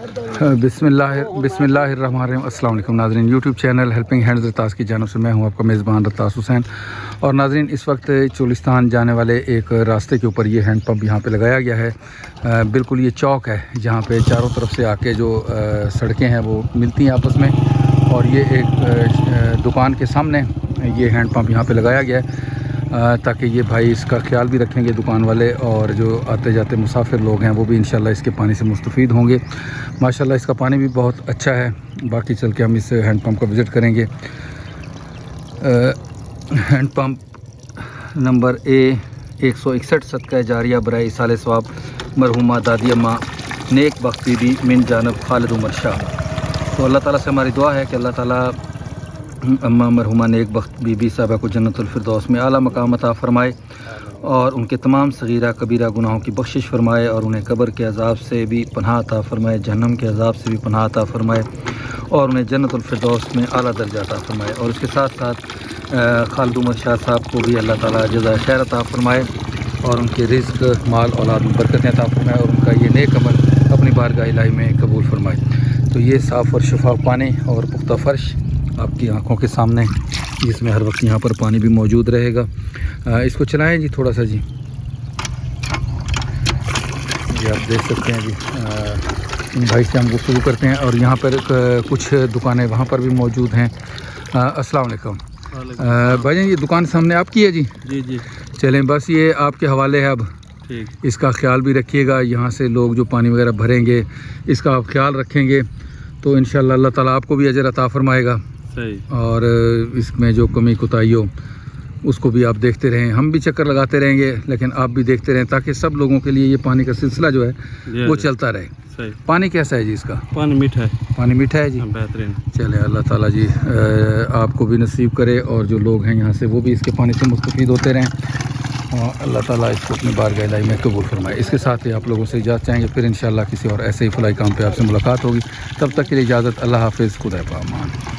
بسم اللہ الرحمن الرحیم۔ السلام علیکم ناظرین، یوٹیوب چینل ہیلپنگ ہینڈز رتاس کی جانب سے میں ہوں آپ کا میزبان رتاس حسین۔ اور ناظرین، اس وقت چولستان جانے والے ایک راستے کے اوپر یہ ہینڈ پمپ یہاں پہ لگایا گیا ہے۔ بالکل یہ چوک ہے جہاں پہ چاروں طرف سے آ کے جو سڑکیں ہیں وہ ملتی ہیں آپس میں، اور یہ ایک دکان کے سامنے یہ ہینڈ پمپ یہاں پہ لگایا گیا ہے تاکہ یہ بھائی اس کا خیال بھی رکھیں گے دکان والے، اور جو آتے جاتے مسافر لوگ ہیں وہ بھی انشاءاللہ اس کے پانی سے مستفید ہوں گے۔ ماشاءاللہ اس کا پانی بھی بہت اچھا ہے۔ باقی چل کے ہم اس ہینڈ پمپ کا وزٹ کریں گے۔ ہینڈ پمپ نمبر A161 صدقہ جاریہ برائے ایصال ثواب مرحومہ دادی اماں نیک بخت بی بی من جانب خالد عمر شاہ۔ تو اللہ تعالیٰ سے ہماری دعا ہے کہ اللہ تعالیٰ اماں مرحومہ نیک بخت بی بی صاحبہ کو جنت الفردوس میں اعلیٰ مقام عطا فرمائے، اور ان کے تمام صغیرہ کبیرہ گناہوں کی بخشش فرمائے، اور انہیں قبر کے عذاب سے بھی پناہ عطا فرمائے، جہنم کے عذاب سے بھی پناہ عطا فرمائے، اور انہیں جنت الفردوس میں اعلیٰ درجہ عطا فرمائے، اور اس کے ساتھ ساتھ خالد عمر شاہ صاحب کو بھی اللہ تعالیٰ جزائے خیر عطا فرمائے، اور ان کے رزق مال اولاد میں برکتیں عطا فرمائے، اور ان کا یہ نیک عمل اپنی بارگاہ الہی میں قبول فرمائے۔ تو یہ صاف اور شفاف پانی اور پختہ فرش آپ کی آنکھوں کے سامنے، جس میں ہر وقت یہاں پر پانی بھی موجود رہے گا۔ اس کو چلائیں جی تھوڑا سا جی، یہ آپ دیکھ سکتے ہیں جی۔ ان بھائی سے ہم گفتگو کرتے ہیں، اور یہاں پر کچھ دکانیں وہاں پر بھی موجود ہیں۔ السلام علیکم بھائی جان، یہ دکان سامنے آپ کی ہے جی؟ جی جی، چلیں بس یہ آپ کے حوالے ہے اب، اس کا خیال بھی رکھیے گا۔ یہاں سے لوگ جو پانی وغیرہ بھریں گے اس کا آپ خیال رکھیں گے تو انشاءاللہ اللہ تعالیٰ آپ کو بھی اجر عطا فرمائے گا، اور اس میں جو کمی کوتاہی ہو اس کو بھی آپ دیکھتے رہیں، ہم بھی چکر لگاتے رہیں گے لیکن آپ بھی دیکھتے رہیں، تاکہ سب لوگوں کے لیے یہ پانی کا سلسلہ جو ہے وہ چلتا رہے۔ پانی کیسا ہے جی اس کا؟ پانی میٹھا ہے۔ پانی میٹھا ہے جی، بہترین۔ چلے اللہ تعالیٰ جی آپ کو بھی نصیب کرے، اور جو لوگ ہیں یہاں سے وہ بھی اس کے پانی سے مستفید ہوتے رہیں، اور اللہ تعالیٰ اس کو اپنی بارگاہ الہی میں قبول فرمائے۔ اس کے ساتھ ہی آپ لوگوں سے اجازت چاہیں گے، پھر انشاءاللہ کسی اور ایسے ہی فلاحی کام پہ آپ سے ملاقات ہوگی۔ تب تک کے لیے اجازت، اللہ حافظ، خدا پامان۔